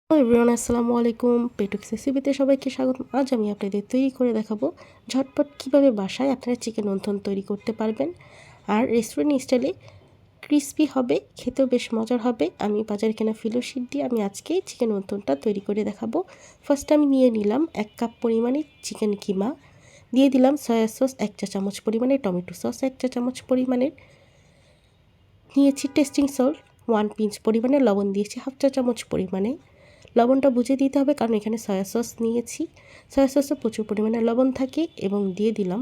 Hello everyone, আসসালামু আলাইকুম। পেটুক্স রেসিপিতে সবাইকে স্বাগত। আজ আমি আপনাদের তৈরি করে দেখাবো ঝটপট কিভাবে বাসায় আপনারা চিকেন অন্থন তৈরি করতে পারবেন আর রেস্টুরেন্ট স্টাইলে ক্রিস্পি হবে, খেতেও বেশ মজার হবে। আমি বাজারে কেনা ফিলো শিট দিয়ে আমি আজকে চিকেন অন্থনটা তৈরি করে দেখাবো। ফার্স্ট আমি নিয়ে নিলাম 1 কাপ পরিমাণে চিকেন কিমা, দিয়ে দিলাম সয়া সস 1 চা চামচ পরিমাণে, টমেটো সস 1 চা চামচ পরিমাণের, নিয়েছি টেস্টিং সল্ট 1 পিঞ্চ পরিমাণে, লবণ দিয়েছি 1/2 চা চামচ পরিমাণে। লবণটা বুঝে দিতে হবে কারণ এখানে সয়া সস নিয়েছি, সয়া সসে প্রচুর পরিমাণে লবণ থাকে। এবং দিয়ে দিলাম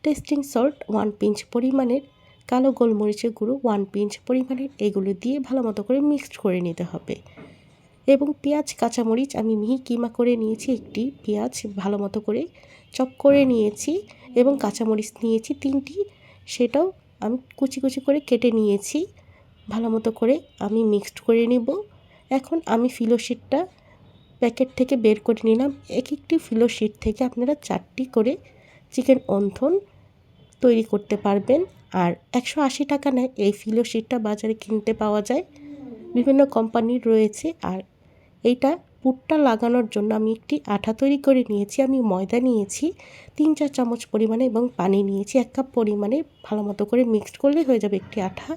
টেস্টিং সল্ট 1 পিঞ্চ পরিমাণের, কালো গোলমরিচের গুঁড়ো 1 পিঞ্চ পরিমাণের। এগুলো দিয়ে ভালো মতো করে মিক্সড করে নিতে হবে। এবং পেঁয়াজ কাঁচামরিচ আমি মিহি কিমা করে নিয়েছি, একটি পেঁয়াজ ভালো মতো করে চপ করে নিয়েছি এবং কাঁচামরিচ নিয়েছি 3টি, সেটাও আমি কুচি কুচি করে কেটে নিয়েছি। ভালো মতো করে আমি মিক্সড করে নিব। এখন আমি ফিলো শিটটা প্যাকেট থেকে বের করে নিলাম। একটি ফিলো শিট থেকে আপনারা 4টি করে চিকেন অন্থন তৈরি করতে পারবেন। আর 180 টাকা নেয় এই ফিলো শিটটা, বাজারে কিনতে পাওয়া যায়, বিভিন্ন কোম্পানির রয়েছে। আর এইটা পুরটা লাগানোর জন্য আমি একটি আঠা তৈরি করে নিয়েছি। আমি ময়দা নিয়েছি 3-4 চামচ পরিমাণে এবং পানি নিয়েছি 1 কাপ পরিমাণে। ভালো মতো করে মিক্সড করলেই হয়ে যাবে একটি আঠা।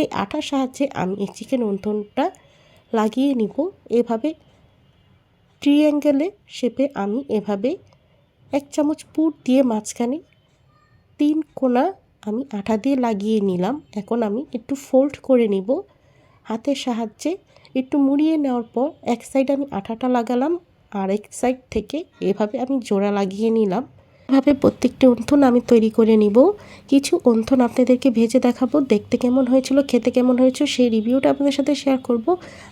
এই আঠার সাহায্যে আমি এই চিকেন অন্থনটা লাগিয়ে নিব। এভাবে ট্রিঅ্যাঙ্গেলে শেপে আমি এভাবে 1 চামচ পুর দিয়ে মাঝখানে 3 কোণা আমি আঠা দিয়ে লাগিয়ে নিলাম। এখন আমি একটু ফোল্ড করে নিব হাতের সাহায্যে। একটু মুড়িয়ে নেওয়ার পর এক সাইড আমি আঠাটা লাগালাম, আর এক সাইড থেকে এভাবে আমি জোড়া লাগিয়ে নিলাম। এভাবে প্রত্যেকটি অন্থন আমি তৈরি করে নিব। কিছু অন্থন আপনাদেরকে ভেজে দেখাবো, দেখতে কেমন হয়েছিল, খেতে কেমন হয়েছিল সেই রিভিউটা আপনাদের সাথে শেয়ার করব।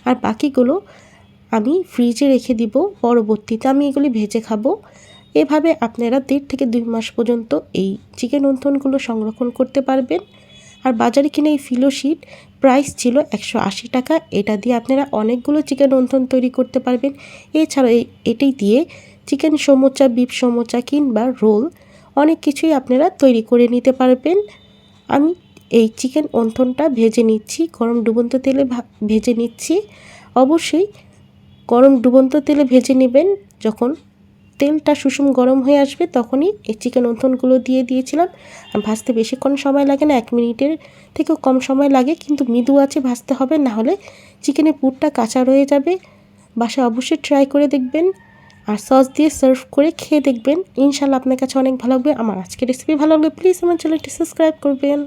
আর বাকিগুলো আমি ফ্রিজে রেখে দিব, পরবর্তীতে আমি এগুলি ভেজে খাবো। এভাবে আপনারা 1.5 থেকে 2 মাস পর্যন্ত এই চিকেন অন্থনগুলো সংরক্ষণ করতে পারবেন। আর বাজারে কিনে এই ফিলো শিট প্রাইস ছিল 180 টাকা। এটা দিয়ে আপনারা অনেকগুলো চিকেন অন্থন তৈরি করতে পারবেন। এছাড়াও এটাই দিয়ে চিকেন সমোচা, বিফ সমোচা কিংবা রোল অনেক কিছুই আপনারা তৈরি করে নিতে পারবেন। আমি এই চিকেন অন্থনটা ভেজে নিচ্ছি, গরম ডুবন্ত তেলে ভেজে নিচ্ছি। অবশ্যই গরম ডুবন্ত তেলে ভেজে নেবেন। যখন তেলটা সুষুম গরম হয়ে আসবে তখনই এই চিকেন অন্থনগুলো দিয়ে দিয়েছিলাম। ভাজতে বেশিক্ষণ সময় লাগে না, 1 মিনিটের থেকেও কম সময় লাগে, কিন্তু মৃদু আঁচে ভাজতে হবে, না হলে চিকেনের পুরটা কাঁচা রয়ে যাবে। বাসায় অবশ্যই ট্রাই করে দেখবেন আর সস দিয়ে সার্ভ করে খেয়ে দেখবেন। ইনশাল্লাহ আপনার কাছে অনেক ভালো লাগবে। আমার আজকের রেসিপি ভালো লাগবে প্লিজ আমার চ্যানেলটি সাবস্ক্রাইব করবেন।